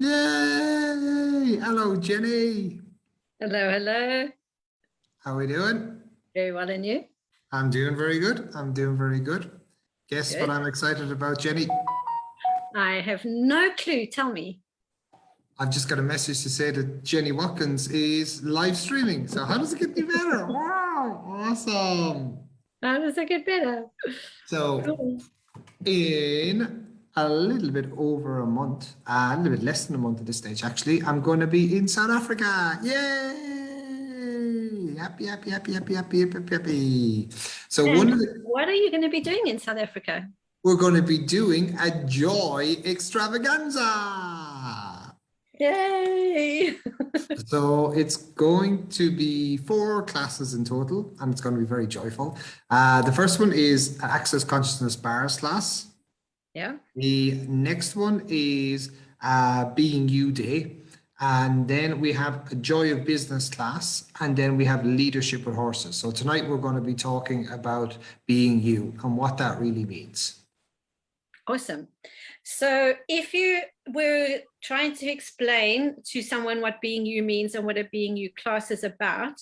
Yay! Hello, Jenny. Hello, hello. How are we doing? Very well, and you? I'm doing very good. I'm doing very good. Guess what Good. I'm excited about, Jenny? I have no clue. Tell me. I've just got a message to say that Jenny Watkins is live streaming. So how does it get any better? Wow, awesome. How does it get better? So Cool. in a little bit over a month, a little bit less than a month at this stage, actually, I'm going to be in South Africa. Yay! Happy, happy, happy, happy, happy, happy, happy, happy. So one And of the what are you going to be doing in South Africa? we're going to be doing a joy extravaganza. Yay! So it's going to be 4 classes in total, and it's going to be very joyful. The first one is Access Consciousness Bars class. Yeah. The next one is Being You Day. And then we have a Joy of Business class, and then we have Leadership with Horses. So tonight we're going to be talking about being you and what that really means. Awesome. So if you were trying to explain to someone what being you means and what a being you class is about,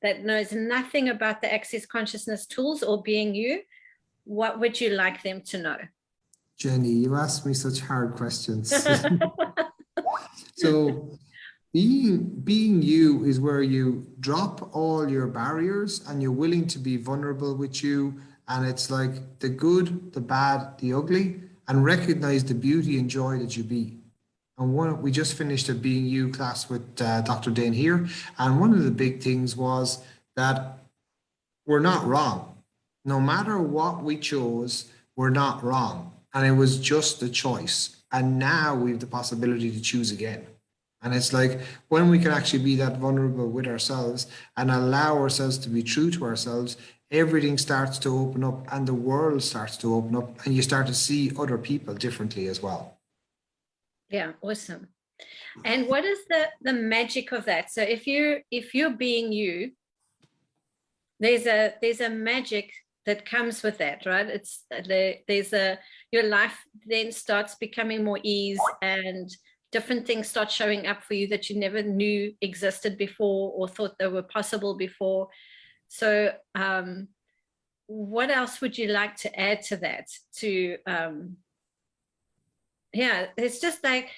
that knows nothing about the Access Consciousness tools or being you, what would you like them to know? Jenny, you ask me such hard questions. So being you is where you drop all your barriers and you're willing to be vulnerable with you. And it's like the good, the bad, the ugly, and recognize the beauty and joy that you be. And we just finished a Being You class with Dr. Dane here. And one of the big things was that we're not wrong. No matter what we chose, we're not wrong. And it was just a choice. And now we have the possibility to choose again. And it's like when we can actually be that vulnerable with ourselves and allow ourselves to be true to ourselves, everything starts to open up and the world starts to open up and you start to see other people differently as well. Yeah, awesome. And what is the magic of that? So if you're being you, there's a magic that comes with that, right? It's your life then starts becoming more ease and different things start showing up for you that you never knew existed before or thought they were possible before. So what else would you like to add to that? Yeah, it's just like,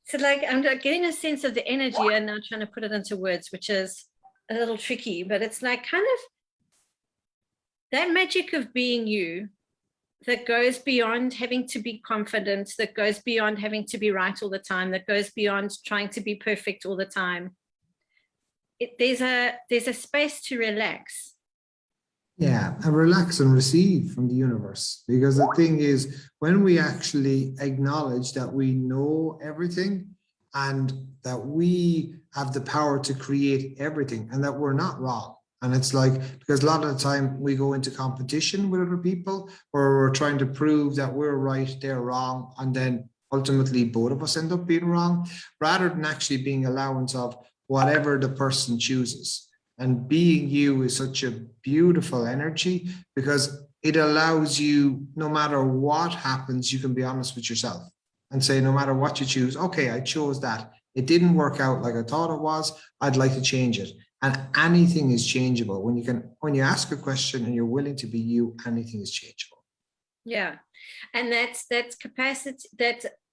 so like I'm getting a sense of the energy and now trying to put it into words, which is a little tricky, but it's like kind of that magic of being you that goes beyond having to be confident, that goes beyond having to be right all the time, that goes beyond trying to be perfect all the time. There's a space to relax. Yeah, and relax and receive from the universe. Because the thing is, when we actually acknowledge that we know everything and that we have the power to create everything and that we're not wrong. And it's like, because a lot of the time we go into competition with other people where we're trying to prove that we're right, they're wrong. And then ultimately both of us end up being wrong, rather than actually being allowance of whatever the person chooses. And being you is such a beautiful energy because it allows you, no matter what happens, you can be honest with yourself and say, no matter what you choose, okay, I chose that. It didn't work out like I thought it was. I'd like to change it. And anything is changeable. When you ask a question and you're willing to be you, anything is changeable. Yeah. And that's capacity,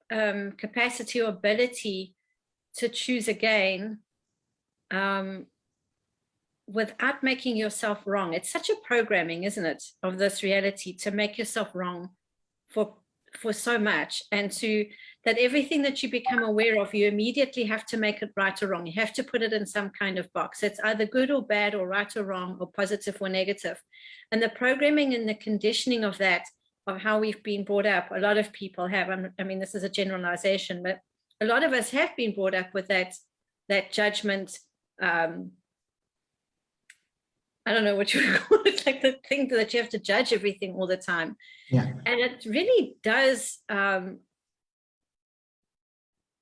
capacity or ability to choose again without making yourself wrong. It's such a programming, isn't it, of this reality to make yourself wrong for so much, and to that everything that you become aware of, you immediately have to make it right or wrong. You have to put it in some kind of box. It's either good or bad or right or wrong or positive or negative. And the programming and the conditioning of that, of how we've been brought up, a lot of people have, I mean, this is a generalization, but a lot of us have been brought up with that judgment. I don't know what you would call it, like the thing that you have to judge everything all the time. Yeah. And it really does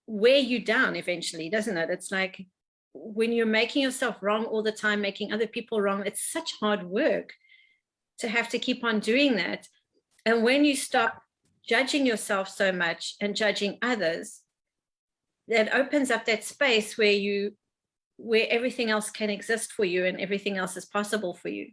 wear you down eventually, doesn't it? It's like when you're making yourself wrong all the time, making other people wrong, it's such hard work to have to keep on doing that. And when you stop judging yourself so much and judging others, that opens up that space where everything else can exist for you and everything else is possible for you.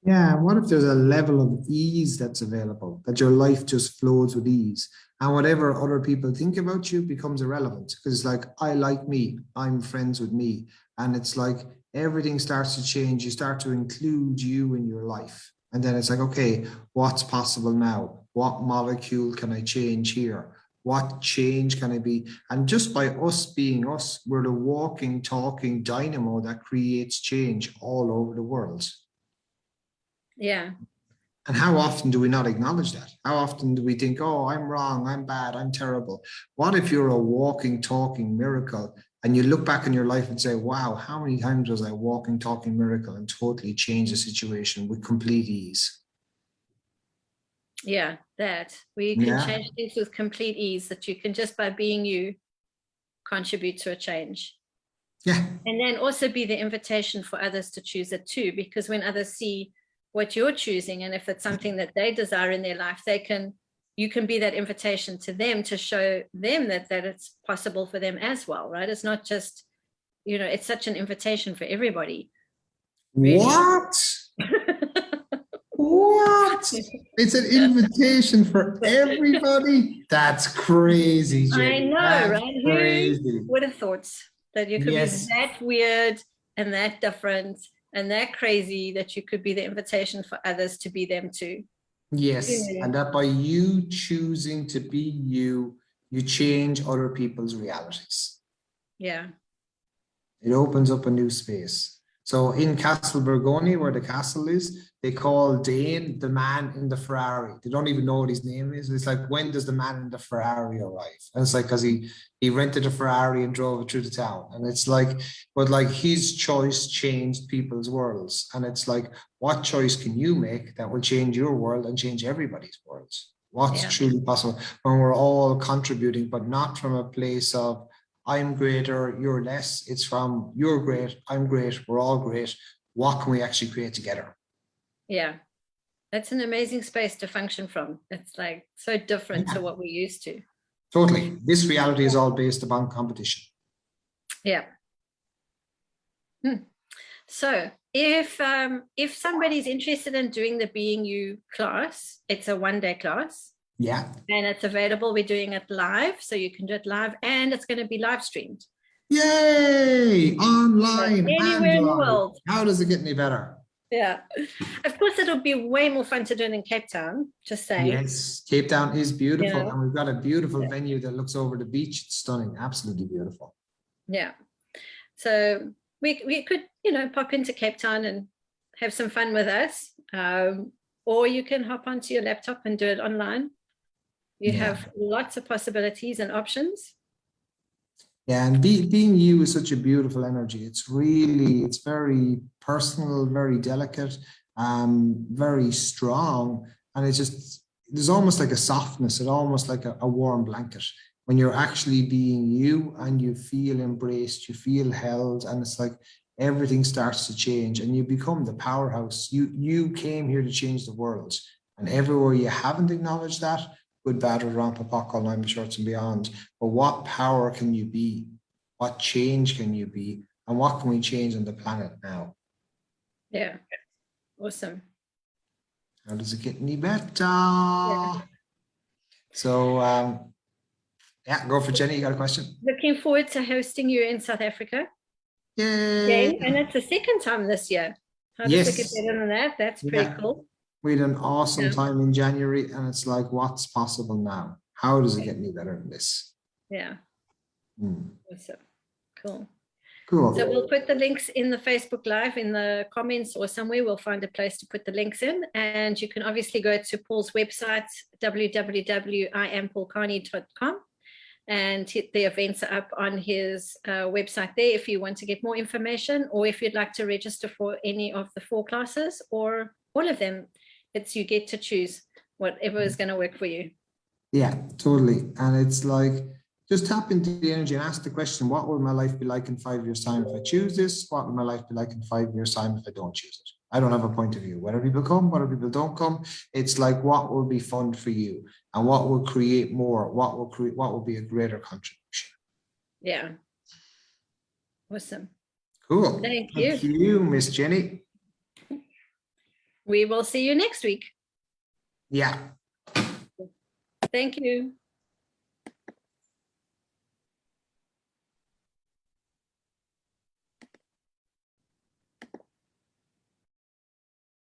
Yeah, what if there's a level of ease that's available, that your life just flows with ease, and whatever other people think about you becomes irrelevant, because it's like, I like me, I'm friends with me, and it's like everything starts to change. You start to include you in your life, and then it's like, okay, what's possible now? What molecule can I change here? What change can I be? And just by us being us, we're the walking, talking dynamo that creates change all over the world. Yeah. And how often do we not acknowledge that? How often do we think, oh, I'm wrong, I'm bad, I'm terrible? What if you're a walking, talking miracle and you look back in your life and say, wow, how many times was I walking, talking miracle and totally change the situation with complete ease? Yeah, that we can change things with complete ease, that you can just by being you contribute to a change. Yeah. And then also be the invitation for others to choose it too, because when others see what you're choosing, and if it's something that they desire in their life, you can be that invitation to them to show them that it's possible for them as well, right? It's not just, it's such an invitation for everybody. Really. What? What? It's an invitation for everybody? That's crazy, Jenny. I know, right? Crazy. Who would have thought that you could be that weird and that different and that crazy, that you could be the invitation for others to be them too? Yes, and that by you choosing to be you, you change other people's realities. Yeah. It opens up a new space. So in Castle Bergoni, where the castle is, they call Dane the man in the Ferrari. They don't even know what his name is. It's like, when does the man in the Ferrari arrive? And it's like, because he rented a Ferrari and drove it through the town. And it's like, but like his choice changed people's worlds. And it's like, what choice can you make that will change your world and change everybody's worlds? What's truly possible when we're all contributing, but not from a place of, I'm greater, you're less. It's from, you're great, I'm great, we're all great. What can we actually create together? Yeah, that's an amazing space to function from. It's like so different to what we're used to. Totally. This reality is all based upon competition. Yeah. So if somebody's interested in doing the Being You class, it's a 1-day class. Yeah. And it's available. We're doing it live, so you can do it live, and it's going to be live streamed. Yay! Online. Anywhere in the world. How does it get any better? Yeah. Of course, it'll be way more fun to do it in Cape Town, just saying. Yes, Cape Town is beautiful, and we've got a beautiful venue that looks over the beach. It's stunning, absolutely beautiful. Yeah. So we could, pop into Cape Town and have some fun with us. Or you can hop onto your laptop and do it online. You have lots of possibilities and options. Yeah, and being you is such a beautiful energy. It's very personal, very delicate, very strong. And there's almost like a softness, it's almost like a warm blanket when you're actually being you and you feel embraced, you feel held, and it's like everything starts to change and you become the powerhouse. You came here to change the world, and everywhere you haven't acknowledged that, good, bad, or wrong, papa, call nine shorts and beyond. But what power can you be? What change can you be? And what can we change on the planet now? Yeah, awesome. How does it get any better? Yeah. So, go for Jenny. You got a question? Looking forward to hosting you in South Africa. Yay! And it's the second time this year. How does it get better than that? That's pretty cool. We had an awesome time in January, and it's like, what's possible now? How does it get any better than this? Yeah. Awesome. Cool. Cool. So we'll put the links in the Facebook Live in the comments or somewhere. We'll find a place to put the links in. And you can obviously go to Paul's website, www.iampaulcarney.com, and the events are up on his website there if you want to get more information, or if you'd like to register for any of the 4 classes or all of them. You get to choose whatever is going to work for you. Yeah, totally. And it's like, just tap into the energy and ask the question, what will my life be like in 5 years' time if I choose this? What will my life be like in 5 years' time if I don't choose it? I don't have a point of view. Whether people come, whether people don't come, it's like, what will be fun for you? And what will create more? What will be a greater contribution? Yeah. Awesome. Cool. Thank Thank you. you, Miss Jenny. We will see you next week. Yeah. Thank you.